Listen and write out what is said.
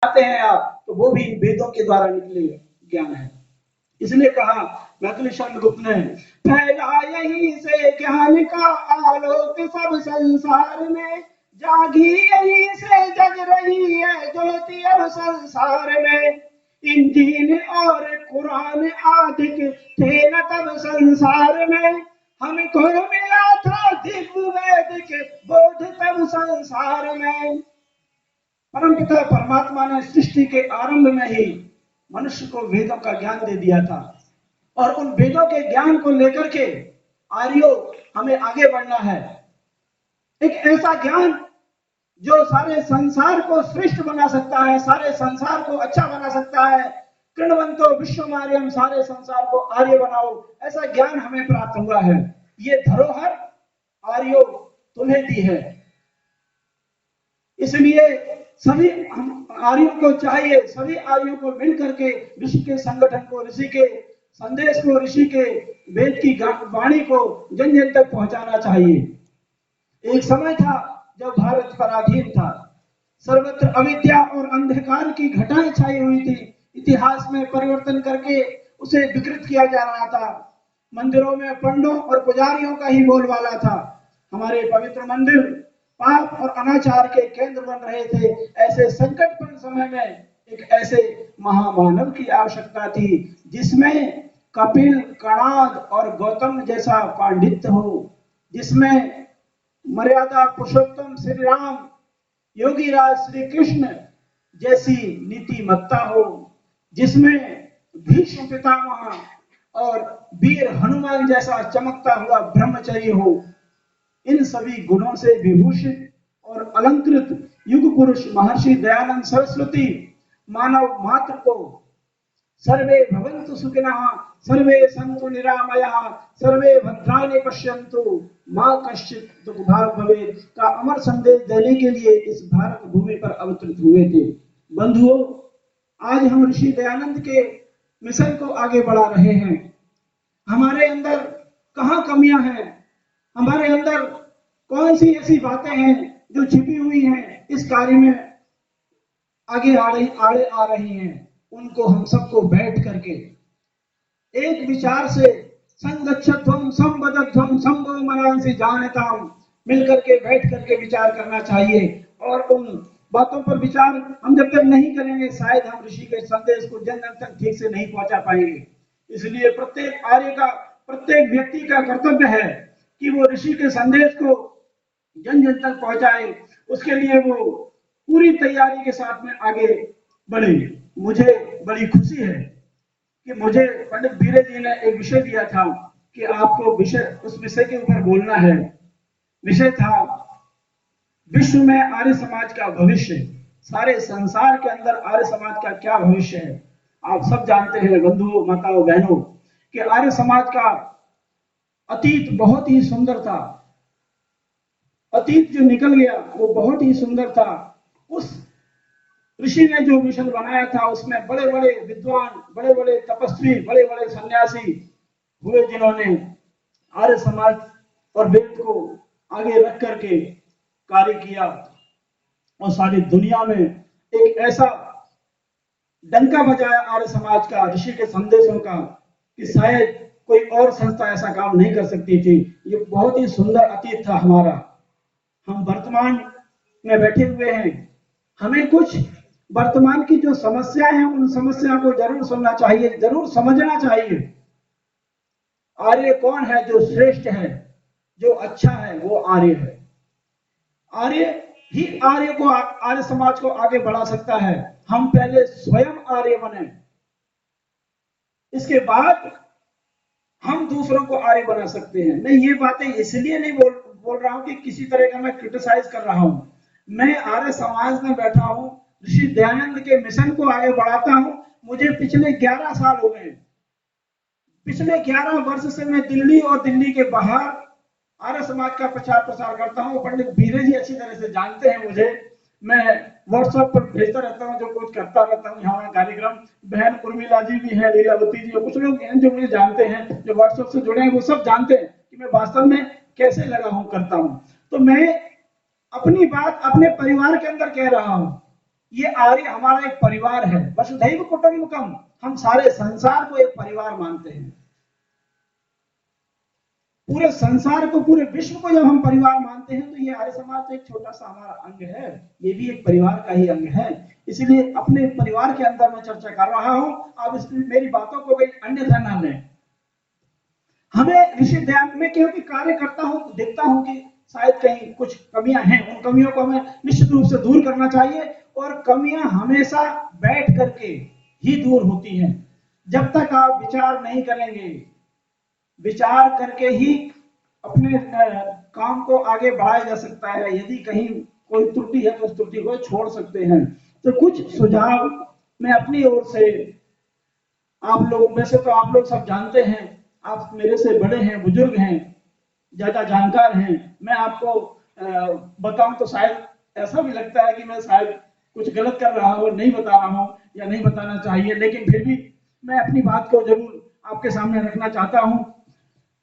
आते हैं आप, तो वो भी इन वेदों के द्वारा निकले ज्ञान है। इसलिए कहा मैथिली शरण गुप्त ने, फैला यहीं से ज्ञान का आलोक सब संसार में, जागी यहीं से जग रही है ज्योति अब संसार में। इंजील और कुरान आदिक थे न तब संसार में, हमको मिला था दिव्य वैदिक बोध तब संसार में। परमपिता परमात्मा ने सृष्टि के आरंभ में ही मनुष्य को वेदों का ज्ञान दे दिया था, और उन वेदों के ज्ञान को लेकर के आर्यों हमें आगे बढ़ना है। एक ऐसा ज्ञान जो सारे संसार को श्रेष्ठ बना सकता है, सारे संसार को अच्छा बना सकता है। कृणवंतो विश्वमार्यम, सारे संसार को आर्य बनाओ, ऐसा ज्ञान हमें प्राप्त हुआ है। ये धरोहर आर्यों तुम्हें दी है। इसलिए सभी आर्यों को चाहिए, सभी आर्यों को मिलकर के ऋषि के संगठन को, ऋषि के संदेश को, ऋषि के वेद की वाणी को जन जन तक पहुंचाना चाहिए। एक समय था जब भारत पराधीन था, सर्वत्र अविद्या और अंधकार की घटाएं छाई हुई थी। इतिहास में परिवर्तन करके उसे विकृत किया जा रहा था। मंदिरों में पंडों और पुजारियों का ही बोलबाला था। हमारे पवित्र मंदिर पाप और अनाचार के केंद्र बन रहे थे। ऐसे संकटपूर्ण समय में एक ऐसे महामानव की आवश्यकता थी जिसमें कपिल, कणाद और गौतम जैसा पांडित्य हो, जिसमें मर्यादा पुरुषोत्तम श्री राम, योगीराज श्री कृष्ण जैसी नीतिमत्ता हो, जिसमें भीष्म पितामह और वीर हनुमान जैसा चमकता हुआ ब्रह्मचर्य हो। इन सभी गुणों से विभूषित और अलंकृत युग पुरुष महर्षि दयानंद सरस्वती मानव मात्र को सर्वे भवन्तु सुखिनः, सर्वे सन्तु निरामयाः, सर्वे भद्राणि पश्यन्तु मां कश्चित् दुःखभाग् भवेत् का अमर संदेश देने के लिए इस भारत भूमि पर अवतरित हुए थे। बंधुओं, आज हम ऋषि दयानंद के मिशन को आगे बढ़ा रहे हैं। हमारे अंदर कहाँ कमियां हैं, हमारे अंदर कौन सी ऐसी बातें हैं जो छिपी हुई हैं, इस कार्य में आगे आ रही हैं, उनको हम सबको बैठ करके एक विचार से संगच्छध्वम संवदध्वम संभव मनांसि जानताम मिलकर के बैठ करके विचार करना चाहिए। और उन बातों पर विचार हम जब तक नहीं करेंगे, शायद हम ऋषि के संदेश को जन जन तक ठीक से नहीं पहुंचा पाएंगे। इसलिए प्रत्येक आर्य का, प्रत्येक व्यक्ति का कर्तव्य है कि वो ऋषि के संदेश को जन जन तक पहुंचाए। उसके लिए वो पूरी तैयारी के साथ में आगे बढ़े। मुझे बड़ी खुशी है कि मुझे पंडित बीरे जी ने एक विषय दिया था कि आपको उस विषय के ऊपर बोलना है। विषय था विश्व में आर्य समाज का भविष्य। सारे संसार के अंदर आर्य समाज का क्या भविष्य है। आप सब जानते हैं बंधुओं, माताओं, बहनों, कि आर्य समाज का अतीत बहुत ही सुंदर था। अतीत जो निकल गया वो बहुत ही सुंदर था। उस ऋषि ने जो मिशन बनाया था उसमें बड़े बड़े विद्वान, बड़े बड़े तपस्वी, बड़े बड़े सन्यासी हुए जिन्होंने आर्य समाज और वेद को आगे रख करके कार्य किया और सारी दुनिया में एक ऐसा डंका बजाया आर्य समाज का, ऋषि के संदेशों का, कि शायद कोई और संस्था ऐसा काम नहीं कर सकती थी। ये बहुत ही सुंदर अतीत था हमारा। हम वर्तमान में बैठे हुए हैं। हमें कुछ वर्तमान की जो समस्याएं हैं उन समस्या को जरूर सुनना चाहिए, जरूर समझना चाहिए। आर्य कौन है? जो श्रेष्ठ है, जो अच्छा है, वो आर्य है। आर्य ही आर्य को, आर्य समाज को आगे बढ़ा सकता है। हम पहले स्वयं आर्य बने, इसके बाद हम दूसरों को आर्य बना सकते हैं। मैं ये बातें इसलिए नहीं बोल रहा हूं कि किसी तरह का मैं क्रिटिसाइज कर रहा हूं। मैं आर्य समाज में बैठा हूं, ऋषि दयानंद के मिशन को आगे बढ़ाता हूं। मुझे पिछले 11 साल हो गए। पिछले 11 वर्ष से मैं दिल्ली और दिल्ली के बाहर आर्य समाज का प्रचार प्रसार करता हूं। पंडित बीरे जी अच्छी तरह से जानते हैं मुझे। मैं व्हाट्सएप पर भेजता रहता हूं, जो कुछ करता रहता हूं यहाँ कार्यक्रम। बहन उर्मिला जी भी है, लीलावती जी, कुछ लोग हैं जो मुझे जानते हैं, जो व्हाट्सएप से जुड़े हैं, वो सब जानते हैं कि मैं वास्तव में कैसे लगा हूं, करता हूं। तो मैं अपनी बात अपने परिवार के अंदर कह रहा हूं। ये आर्य हमारा एक परिवार है। वसुधैव कुटुंबकम, हम सारे संसार को एक परिवार मानते हैं। पूरे संसार को, पूरे विश्व को जब हम परिवार मानते हैं, तो ये आर्य समाज तो एक छोटा सा हमारा अंग है, ये भी एक परिवार का ही अंग है। इसलिए अपने परिवार के अंदर मैं चर्चा कर रहा हूं। आप इस मेरी बातों को कोई अन्यथा ना लें। हमें ऋषि ध्यान में क्योंकि कार्य करता हूं, देखता हूं कि शायद कहीं कुछ कमियां हैं, उन कमियों को हमें निश्चित रूप से दूर करना चाहिए। और कमियां हमेशा बैठ करके ही दूर होती हैं। जब तक आप विचार नहीं करेंगे, विचार करके ही अपने काम को आगे बढ़ाया जा सकता है। यदि कहीं कोई त्रुटि है तो उस त्रुटि को छोड़ सकते हैं। तो कुछ सुझाव मैं अपनी ओर से, आप लोग वैसे तो आप लोग सब जानते हैं, आप मेरे से बड़े हैं, बुजुर्ग हैं, ज्यादा जानकार हैं। मैं आपको बताऊं तो शायद ऐसा भी लगता है कि मैं शायद कुछ गलत कर रहा हूं, नहीं बता रहा हूं या नहीं बताना चाहिए, लेकिन फिर भी मैं अपनी बात को जरूर आपके सामने रखना चाहता हूं।